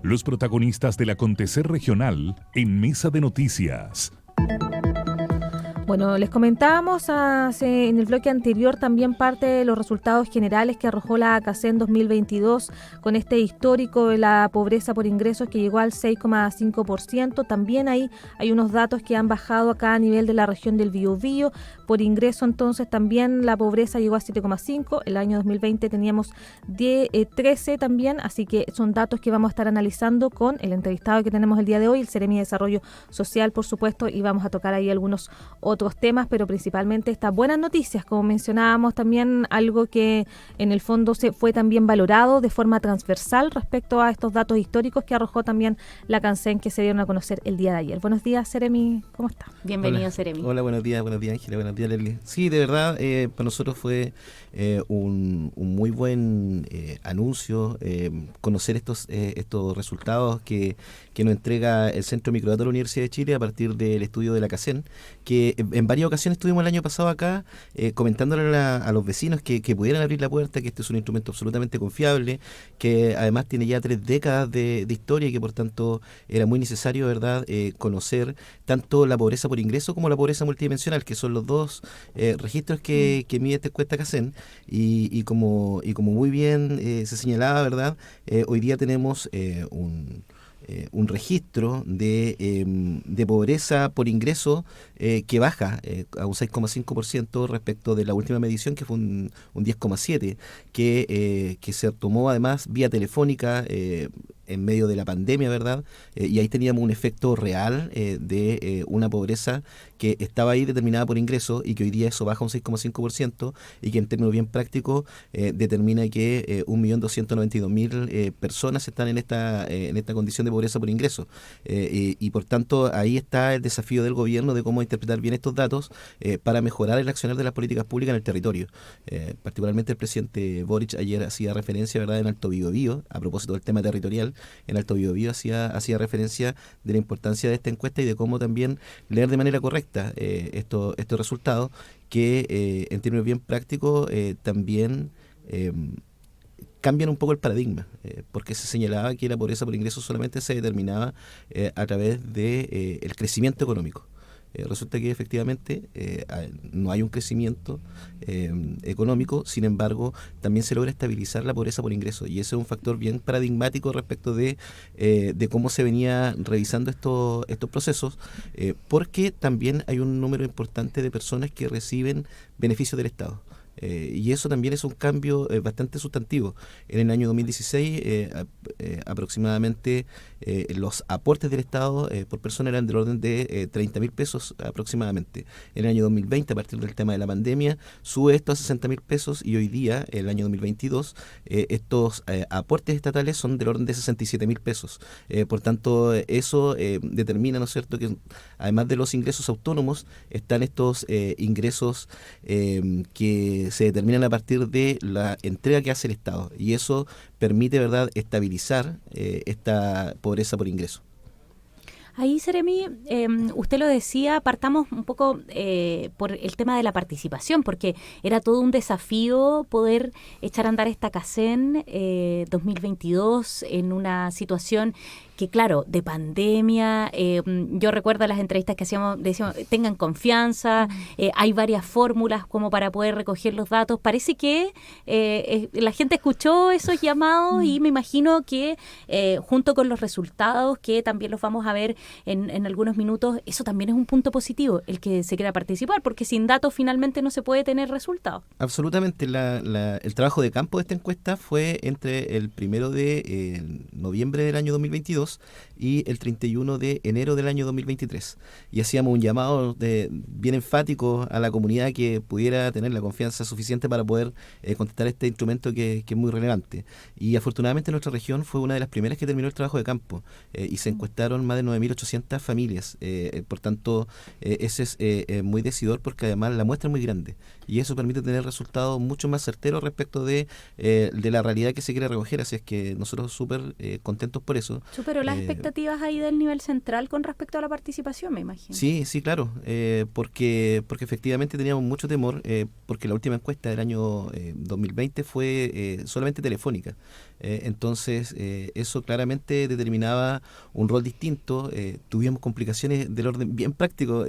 Los protagonistas del acontecer regional en Mesa de Noticias. Bueno, les comentábamos en el bloque anterior también parte de los resultados generales que arrojó la CACEN 2022 con este histórico de la pobreza por ingresos que llegó al 6,5%. También ahí hay unos datos que han bajado acá a nivel de la región del Biobío. Por ingreso entonces también la pobreza llegó a 7,5%. El año 2020 teníamos 13 también, así que son datos que vamos a estar analizando con el entrevistado que tenemos el día de hoy, el Seremi de Desarrollo Social, por supuesto, y vamos a tocar ahí algunos otros temas, pero principalmente estas buenas noticias, como mencionábamos también, algo que en el fondo se fue también valorado de forma transversal respecto a estos datos históricos que arrojó también la CACEN que se dieron a conocer el día de ayer. Buenos días, Seremi, ¿cómo está? Bienvenido, Seremi. Hola, buenos días Ángela, buenos días Leslie. Sí, de verdad, para nosotros fue un muy buen anuncio conocer estos resultados que nos entrega el Centro Microdatos de la Universidad de Chile a partir del estudio de la CACEN, que en varias ocasiones estuvimos el año pasado acá comentándole a los vecinos que pudieran abrir la puerta, que este es un instrumento absolutamente confiable, que además tiene ya 3 décadas de historia y que por tanto era muy necesario, ¿verdad?, conocer tanto la pobreza por ingreso como la pobreza multidimensional, que son los dos registros que mide esta encuesta CACEN, y como muy bien se señalaba, ¿verdad?, hoy día tenemos un registro de pobreza por ingreso que baja a un 6,5% respecto de la última medición, que fue un 10,7%, que se tomó además vía telefónica en medio de la pandemia, ¿verdad? Y ahí teníamos un efecto real de una pobreza que estaba ahí determinada por ingreso y que hoy día eso baja un 6,5% y que en términos bien prácticos determina que 1.292.000 personas están en esta condición de pobreza por ingreso. Y por tanto ahí está el desafío del gobierno de cómo interpretar bien estos datos para mejorar el accionar de las políticas públicas en el territorio. Particularmente el presidente Boric ayer hacía referencia, ¿verdad?, en Alto Biobío, a propósito del tema territorial, en Alto Biobío hacía referencia de la importancia de esta encuesta y de cómo también leer de manera correcta estos resultados que en términos bien prácticos también cambian un poco el paradigma, porque se señalaba que la pobreza por ingresos solamente se determinaba a través de el crecimiento económico. Resulta que efectivamente no hay un crecimiento económico, sin embargo también se logra estabilizar la pobreza por ingreso, y ese es un factor bien paradigmático respecto de cómo se venía revisando estos procesos, porque también hay un número importante de personas que reciben beneficios del Estado. Y eso también es un cambio bastante sustantivo. En el año 2016 aproximadamente los aportes del Estado por persona eran del orden de 30.000 pesos aproximadamente. En el año 2020, a partir del tema de la pandemia, sube esto a 60.000 pesos y hoy día, en el año 2022, estos aportes estatales son del orden de 67.000 pesos. Por tanto, eso determina, ¿no es cierto?, que además de los ingresos autónomos, están estos ingresos que se determinan a partir de la entrega que hace el Estado, y eso permite, ¿verdad?, estabilizar esta pobreza por ingreso. Ahí, Seremi, usted lo decía, partamos un poco por el tema de la participación, porque era todo un desafío poder echar a andar esta CACEN 2022 en una situación que, claro, de pandemia. Yo recuerdo las entrevistas que hacíamos, decíamos, tengan confianza, hay varias fórmulas como para poder recoger los datos. Parece que la gente escuchó esos llamados y me imagino que junto con los resultados, que también los vamos a ver en algunos minutos, eso también es un punto positivo, el que se quiera participar, porque sin datos finalmente no se puede tener resultados. Absolutamente. El trabajo de campo de esta encuesta fue entre el 1 de noviembre del año 2022 y el 31 de enero del año 2023. Y hacíamos un llamado bien enfático a la comunidad que pudiera tener la confianza suficiente para poder contestar este instrumento que es muy relevante. Y afortunadamente nuestra región fue una de las primeras que terminó el trabajo de campo y se encuestaron más de 9.000 4.800 familias. Por tanto, ese es muy decidor porque además la muestra es muy grande y eso permite tener resultados mucho más certeros respecto de la realidad que se quiere recoger. Así es que nosotros súper contentos por eso. Superó las expectativas ahí del nivel central con respecto a la participación, me imagino. Sí, sí, claro, porque efectivamente teníamos mucho temor, porque la última encuesta del año 2020 fue solamente telefónica. Entonces, eso claramente determinaba un rol distinto. Tuvimos complicaciones del orden bien práctico.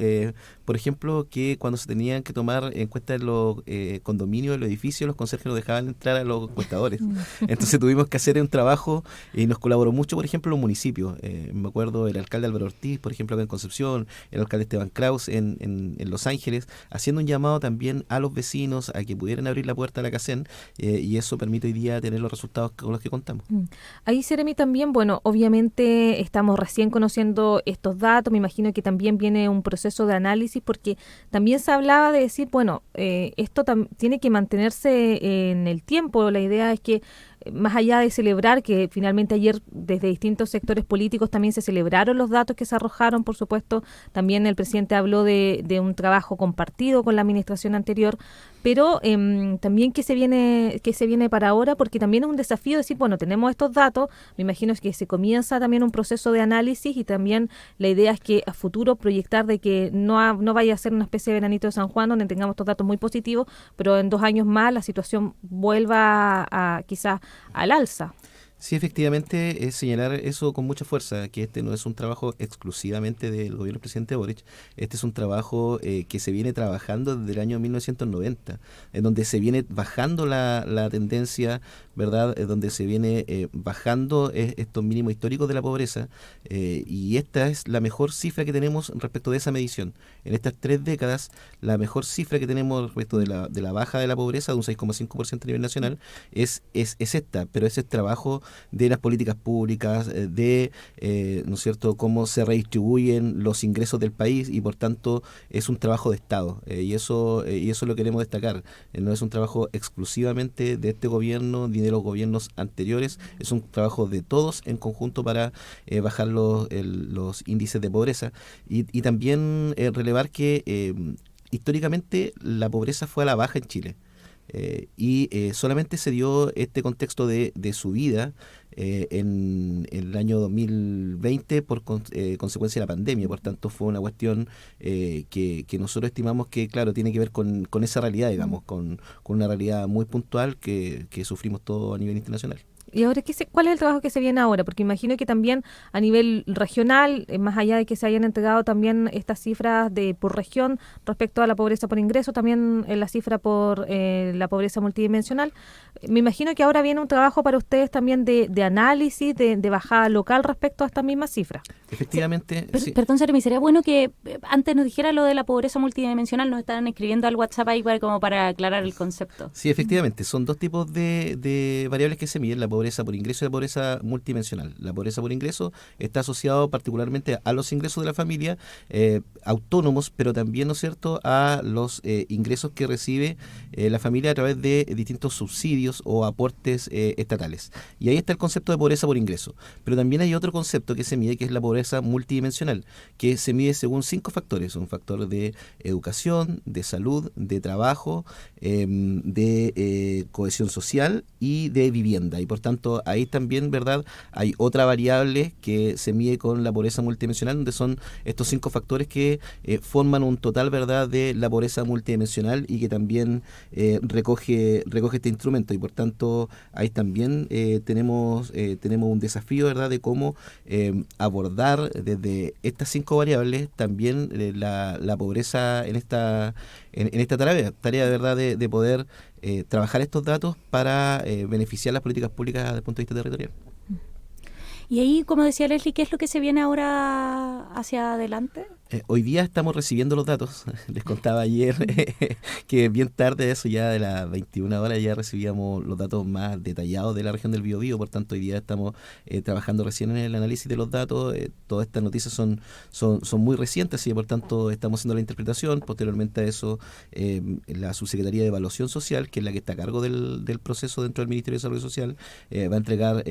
Por ejemplo, que cuando se tenían que tomar encuestas en los condominios, en los edificios, los conserjes no dejaban entrar a los encuestadores. Entonces tuvimos que hacer un trabajo y nos colaboró mucho, por ejemplo, los municipios. Me acuerdo el alcalde Álvaro Ortiz, por ejemplo, acá en Concepción, el alcalde Esteban Kraus en Los Ángeles, haciendo un llamado también a los vecinos a que pudieran abrir la puerta a la CACEN, y eso permite hoy día tener los resultados con los que contamos. Ahí, Seremi, también, bueno, obviamente estamos recién conociendo estos datos, me imagino que también viene un proceso de análisis, porque también se hablaba de decir, bueno, esto tiene que mantenerse en el tiempo. La idea es que más allá de celebrar, que finalmente ayer desde distintos sectores políticos también se celebraron los datos que se arrojaron, por supuesto, también el presidente habló de un trabajo compartido con la administración anterior, pero también que se viene para ahora, porque también es un desafío decir, bueno, tenemos estos datos, me imagino que se comienza también un proceso de análisis y también la idea es que a futuro proyectar de que no vaya a ser una especie de veranito de San Juan donde tengamos estos datos muy positivos, pero en 2 años más la situación vuelva a quizás al alza. Sí, efectivamente, es señalar eso con mucha fuerza, que este no es un trabajo exclusivamente del gobierno del presidente Boric, este es un trabajo que se viene trabajando desde el año 1990, en donde se viene bajando la tendencia, ¿verdad? Donde se viene bajando estos mínimos históricos de la pobreza, y esta es la mejor cifra que tenemos respecto de esa medición. En estas 3 décadas, la mejor cifra que tenemos respecto de la baja de la pobreza, de un 6,5% a nivel nacional, es esta, pero ese es trabajo de las políticas públicas, ¿no es cierto?, cómo se redistribuyen los ingresos del país, y por tanto es un trabajo de Estado, y eso lo queremos destacar. No es un trabajo exclusivamente de este gobierno ni de los gobiernos anteriores, es un trabajo de todos en conjunto para bajar los índices de pobreza, y también relevar que históricamente la pobreza fue a la baja en Chile. Y solamente se dio este contexto de subida en el año 2020 por consecuencia de la pandemia. Por tanto, fue una cuestión que nosotros estimamos que, claro, tiene que ver con esa realidad, digamos, con una realidad muy puntual que sufrimos todos a nivel internacional. Y ahora, ¿cuál es el trabajo que se viene ahora? Porque imagino que también a nivel regional, más allá de que se hayan entregado también estas cifras por región respecto a la pobreza por ingreso, también la cifra por la pobreza multidimensional, me imagino que ahora viene un trabajo para ustedes también de análisis, de bajada local respecto a estas mismas cifras. Efectivamente. Sí. Perdón, Seremi, sería bueno que antes nos dijera lo de la pobreza multidimensional, nos estaban escribiendo al WhatsApp ahí como para aclarar el concepto. Sí, efectivamente, son 2 tipos de variables que se miden, la pobreza por ingreso y la pobreza multidimensional. La pobreza por ingreso está asociado particularmente a los ingresos de la familia, autónomos, pero también, ¿no es cierto?, a los ingresos que recibe la familia a través de distintos subsidios o aportes estatales. Y ahí está el concepto de pobreza por ingreso. Pero también hay otro concepto que se mide, que es la pobreza multidimensional, que se mide según 5 factores. Un factor de educación, de salud, de trabajo, de cohesión social y de vivienda. Y por tanto, ahí también, ¿verdad?, hay otra variable que se mide con la pobreza multidimensional, donde son estos 5 factores que forman un total, ¿verdad?, de la pobreza multidimensional, y que también recoge este instrumento. Y por tanto, ahí también tenemos un desafío, ¿verdad?, de cómo abordar desde estas 5 variables también la pobreza en esta tarea de verdad de poder trabajar estos datos para beneficiar las políticas públicas desde el punto de vista territorial. Y ahí, como decía Leslie, ¿qué es lo que se viene ahora hacia adelante? Hoy día estamos recibiendo los datos. Les contaba ayer que bien tarde, eso ya de las 21 horas, ya recibíamos los datos más detallados de la región del Biobío. Por tanto, hoy día estamos trabajando recién en el análisis de los datos. Todas estas noticias son muy recientes, y por tanto estamos haciendo la interpretación. Posteriormente a eso, la Subsecretaría de Evaluación Social, que es la que está a cargo del proceso dentro del Ministerio de Desarrollo Social, va a entregar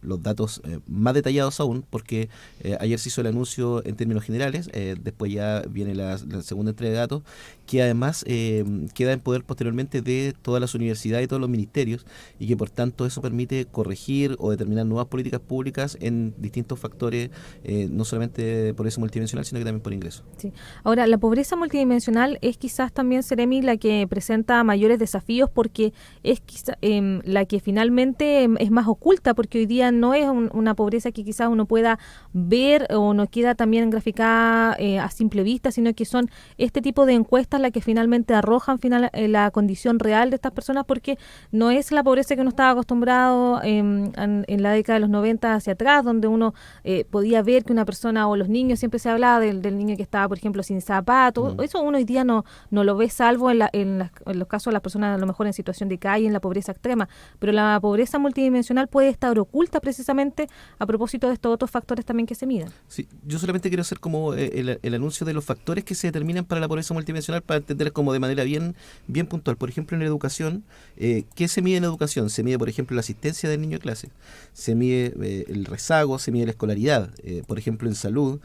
los datos más detallados aún, porque ayer se hizo el anuncio en términos generales, después ya viene la segunda entrega de datos, que además queda en poder posteriormente de todas las universidades y todos los ministerios, y que por tanto eso permite corregir o determinar nuevas políticas públicas en distintos factores, no solamente de pobreza multidimensional, sino que también por ingreso. Sí. Ahora, la pobreza multidimensional es quizás también, Seremi, la que presenta mayores desafíos, porque es quizá, la que finalmente es más oculta, porque hoy día no es una pobreza que quizás uno pueda ver o no queda también graficada a simple vista, sino que son este tipo de encuestas las que finalmente arrojan la condición real de estas personas, porque no es la pobreza que uno estaba acostumbrado en la década de los 90 hacia atrás, donde uno podía ver que una persona, o los niños, siempre se hablaba del niño que estaba, por ejemplo, sin zapatos. Eso uno hoy día no lo ve, salvo en los casos de las personas a lo mejor en situación de calle, en la pobreza extrema. Pero la pobreza multidimensional puede estar oculta precisamente a propósito de estos otros factores también que se miden. Sí, yo solamente quiero hacer como el anuncio de los factores que se determinan para la pobreza multidimensional, para entender como de manera bien puntual. Por ejemplo, en la educación, ¿qué se mide en educación? Se mide, por ejemplo, la asistencia del niño a clase, se mide el rezago, se mide la escolaridad. Por ejemplo, en salud,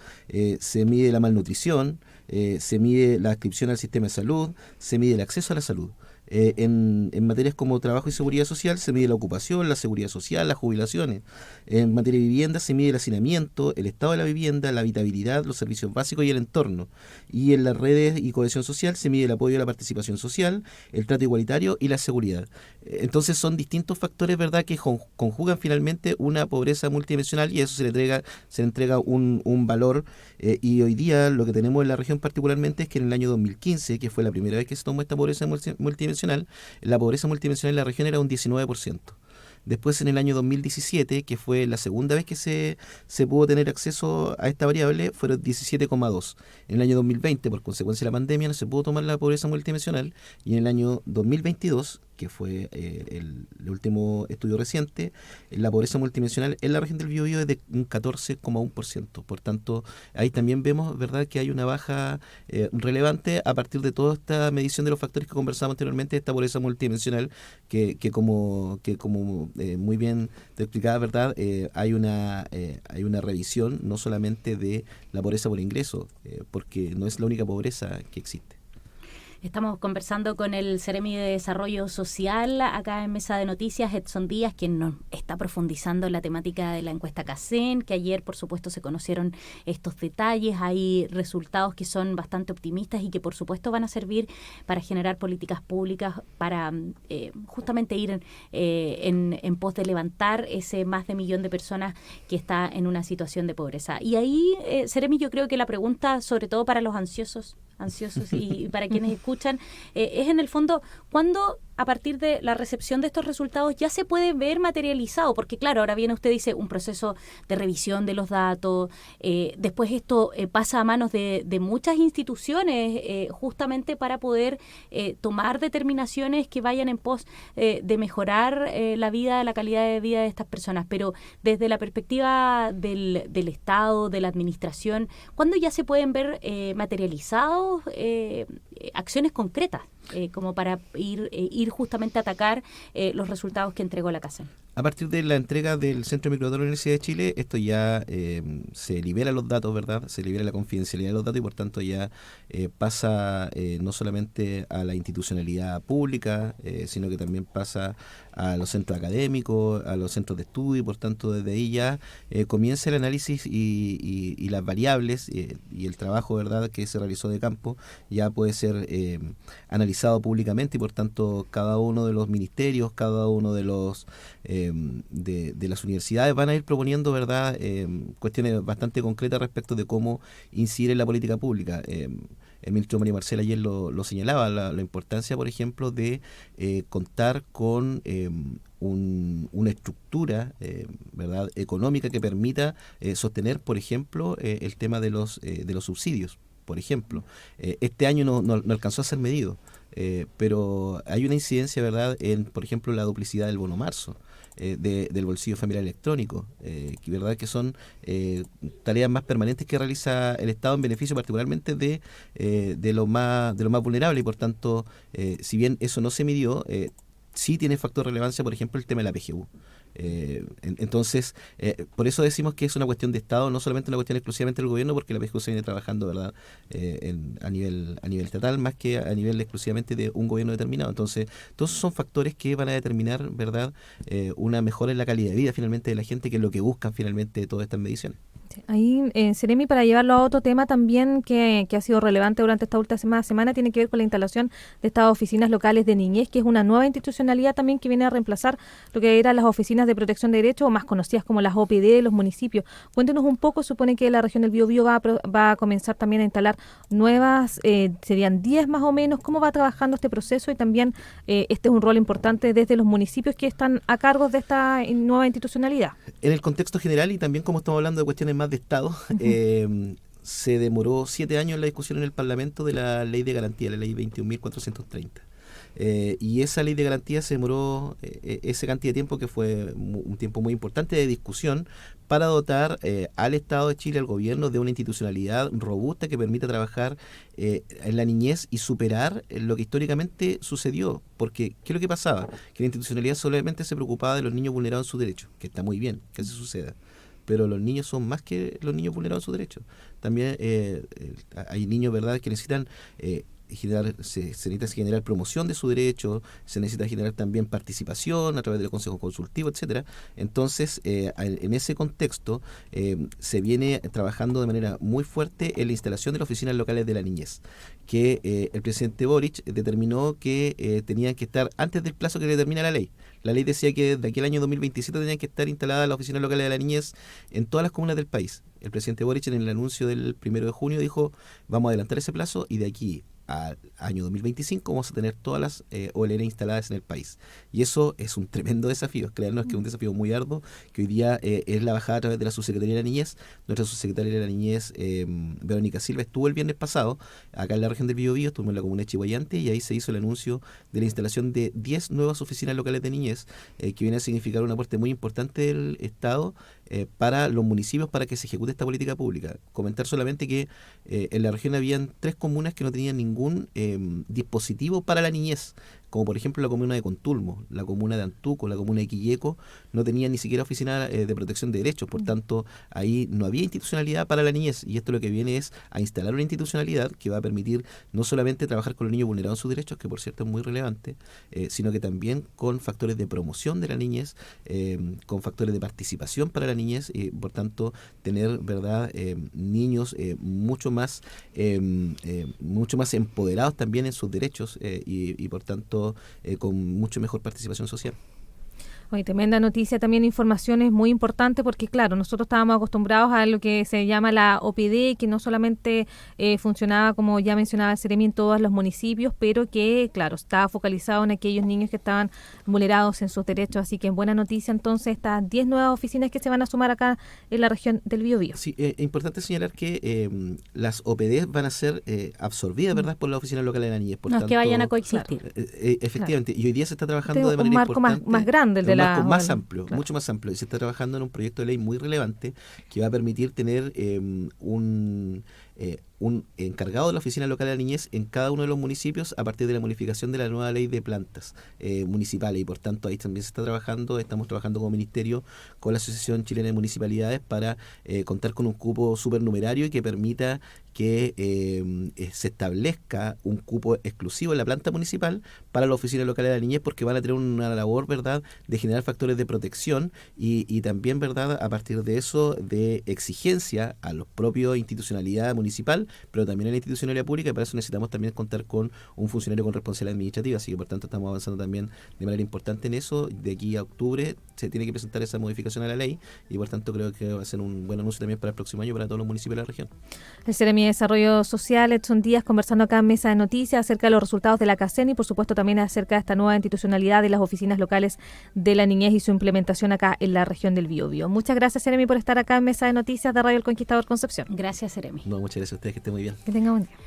se mide la malnutrición, se mide la adscripción al sistema de salud, se mide el acceso a la salud. En materias como trabajo y seguridad social se mide la ocupación, la seguridad social, las jubilaciones. En materia de vivienda se mide el hacinamiento, el estado de la vivienda, la habitabilidad, los servicios básicos y el entorno. Y en las redes y cohesión social se mide el apoyo a la participación social, el trato igualitario y la seguridad. Entonces son distintos factores, ¿verdad?, que conjugan finalmente una pobreza multidimensional, y a eso se le entrega un valor. Y hoy día lo que tenemos en la región particularmente es que en el año 2015, que fue la primera vez que se tomó esta pobreza multidimensional, la pobreza multidimensional en la región era un 19%. Después, en el año 2017, que fue la segunda vez que se pudo tener acceso a esta variable, fueron 17,2. En el año 2020, por consecuencia de la pandemia, no se pudo tomar la pobreza multidimensional, y en el año 2022, que fue el último estudio reciente, la pobreza multidimensional en la región del Biobío es de un 14,1%. Por tanto, ahí también vemos, ¿verdad?, que hay una baja relevante a partir de toda esta medición de los factores que conversábamos anteriormente, de esta pobreza multidimensional, que como muy bien te explicaba, ¿verdad?, hay una revisión no solamente de la pobreza por ingreso, porque no es la única pobreza que existe. Estamos conversando con el Seremi de Desarrollo Social acá en Mesa de Noticias, Edson Díaz, quien nos está profundizando en la temática de la encuesta CACEN, que ayer, por supuesto, se conocieron estos detalles. Hay resultados que son bastante optimistas y que, por supuesto, van a servir para generar políticas públicas para justamente ir en pos de levantar ese más de 1 millón de personas que está en una situación de pobreza. Y ahí, Seremi, yo creo que la pregunta, sobre todo para los ansiosos y para quienes escuchan, es en el fondo, ¿cuándo a partir de la recepción de estos resultados ya se puede ver materializado? Porque claro, ahora viene usted, dice, un proceso de revisión de los datos, después esto pasa a manos de muchas instituciones justamente para poder tomar determinaciones que vayan en pos de mejorar la calidad de vida de estas personas. Pero desde la perspectiva del Estado, de la administración, ¿cuándo ya se pueden ver materializados acciones concretas como para ir justamente a atacar los resultados que entregó la CACEN? A partir de la entrega del Centro de Microdatos de la Universidad de Chile, esto ya se libera los datos, ¿verdad? Se libera la confidencialidad de los datos, y por tanto ya pasa no solamente a la institucionalidad pública, sino que también pasa a los centros académicos, a los centros de estudio, y por tanto desde ahí ya comienza el análisis y las variables y el trabajo, ¿verdad?, que se realizó de campo ya puede ser analizado públicamente, y por tanto cada uno de los ministerios, cada uno de los de las universidades van a ir proponiendo, ¿verdad?, cuestiones bastante concretas respecto de cómo incidir en la política pública. El ministro Mario Marcel ayer lo señalaba, la importancia, por ejemplo, de contar con una estructura ¿verdad?, económica que permita sostener, por ejemplo, el tema de los subsidios. Por ejemplo, este año no alcanzó a ser medido, pero hay una incidencia, ¿verdad?, en, por ejemplo, la duplicidad del bono marzo, del bolsillo familiar electrónico, ¿verdad?, que son tareas más permanentes que realiza el Estado en beneficio particularmente de lo más vulnerable, y por tanto, si bien eso no se midió, sí tiene factor de relevancia, por ejemplo, el tema de la PGU. Entonces, por eso decimos que es una cuestión de Estado, no solamente una cuestión exclusivamente del gobierno, porque la PSU se viene trabajando, ¿verdad?, a nivel estatal, más que a nivel exclusivamente de un gobierno determinado. Entonces, todos esos son factores que van a determinar, ¿verdad?, una mejora en la calidad de vida finalmente de la gente, que es lo que buscan finalmente todas estas mediciones. Ahí, Seremi, para llevarlo a otro tema también que ha sido relevante durante esta última semana, tiene que ver con la instalación de estas oficinas locales de niñez, que es una nueva institucionalidad también que viene a reemplazar lo que eran las oficinas de protección de derechos, o más conocidas como las OPD de los municipios. Cuéntenos un poco, supone que la región del Biobío va a comenzar también a instalar nuevas, serían 10 más o menos. ¿Cómo va trabajando este proceso? Y también este es un rol importante desde los municipios que están a cargo de esta nueva institucionalidad. En el contexto general, y también como estamos hablando de cuestiones más de Estado, se demoró 7 años la discusión en el Parlamento de la ley de garantía, la ley 21.430. Y esa ley de garantía se demoró esa cantidad de tiempo, que fue un tiempo muy importante de discusión, para dotar al Estado de Chile, al gobierno, de una institucionalidad robusta que permita trabajar en la niñez y superar lo que históricamente sucedió. Porque, ¿qué es lo que pasaba? Que la institucionalidad solamente se preocupaba de los niños vulnerados en sus derechos, que está muy bien que así suceda. Pero los niños son más que los niños vulnerados en sus derechos. También hay niños, ¿verdad?, que necesitan se necesita generar promoción de su derecho, se necesita generar también participación a través del consejo consultivo, etcétera. Entonces, en ese contexto, se viene trabajando de manera muy fuerte en la instalación de las oficinas locales de la niñez, que el presidente Boric determinó que tenían que estar antes del plazo que determina la ley. La ley decía que de aquí al año 2027 tenían que estar instaladas las oficinas locales de la niñez en todas las comunas del país. El presidente Boric, en el anuncio del 1 de junio, dijo: vamos a adelantar ese plazo y de aquí al año 2025 vamos a tener todas las OLN instaladas en el país. Y eso es un tremendo desafío. Créanos que es un desafío muy arduo, que hoy día es la bajada a través de la Subsecretaría de la Niñez. Nuestra Subsecretaria de la Niñez, Verónica Silva, estuvo el viernes pasado acá en la región del Biobío, estuvimos en la comuna de Chihuayante, y ahí se hizo el anuncio de la instalación de 10 nuevas oficinas locales de niñez, que viene a significar un aporte muy importante del Estado para los municipios, para que se ejecute esta política pública. Comentar solamente que en la región habían 3 comunas que no tenían ningún dispositivo para la niñez, como por ejemplo la comuna de Contulmo, la comuna de Antuco, la comuna de Quilleco, no tenían ni siquiera oficina de protección de derechos. Por tanto, ahí no había institucionalidad para la niñez, y esto lo que viene es a instalar una institucionalidad que va a permitir no solamente trabajar con los niños vulnerados en sus derechos, que por cierto es muy relevante, sino que también con factores de promoción de la niñez, con factores de participación para la niñez, y por tanto tener, ¿verdad?, niños mucho más empoderados también en sus derechos, y por tanto con mucho mejor participación social. Oye, tremenda noticia, también informaciones muy importantes, porque claro, nosotros estábamos acostumbrados a lo que se llama la OPD, que no solamente funcionaba, como ya mencionaba el Seremi, en todos los municipios, pero que claro, estaba focalizado en aquellos niños que estaban vulnerados en sus derechos. Así que buena noticia entonces estas 10 nuevas oficinas que se van a sumar acá en la región del Biobío. Sí, es importante señalar que las OPD van a ser absorbidas, ¿verdad?, por la Oficina Local de la Niñez. Por tanto, que vayan a coexistir. Efectivamente, y hoy día se está trabajando Este de manera marco importante. más grande, el de la marco más OLN, amplio, claro. Mucho más amplio, y se está trabajando en un proyecto de ley muy relevante que va a permitir tener un encargado de la Oficina Local de la Niñez en cada uno de los municipios a partir de la modificación de la nueva ley de plantas municipales, y por tanto ahí también se está trabajando. Estamos trabajando como ministerio con la Asociación Chilena de Municipalidades para contar con un cupo supernumerario y que permita que se establezca un cupo exclusivo en la planta municipal para la Oficina Local de la Niñez, porque van a tener una labor, ¿verdad?, de generar factores de protección y también, ¿verdad?, a partir de eso, de exigencia a los propios institucionalidad municipal, pero también a la institucionalidad pública, y para eso necesitamos también contar con un funcionario con responsabilidad administrativa. Así que por tanto estamos avanzando también de manera importante en eso. De aquí a octubre se tiene que presentar esa modificación a la ley, y por tanto creo que va a ser un buen anuncio también para el próximo año para todos los municipios de la región. El Seremi de Desarrollo Social, Edson Díaz, conversando acá en Mesa de Noticias acerca de los resultados de la CACEN y por supuesto también acerca de esta nueva institucionalidad de las oficinas locales de la niñez y su implementación acá en la región del Biobío. Muchas gracias, Seremi, por estar acá en Mesa de Noticias de Radio El Conquistador Concepción. Gracias, Seremi. No, muchas gracias a ustedes, que estén muy bien. Que tenga buen día.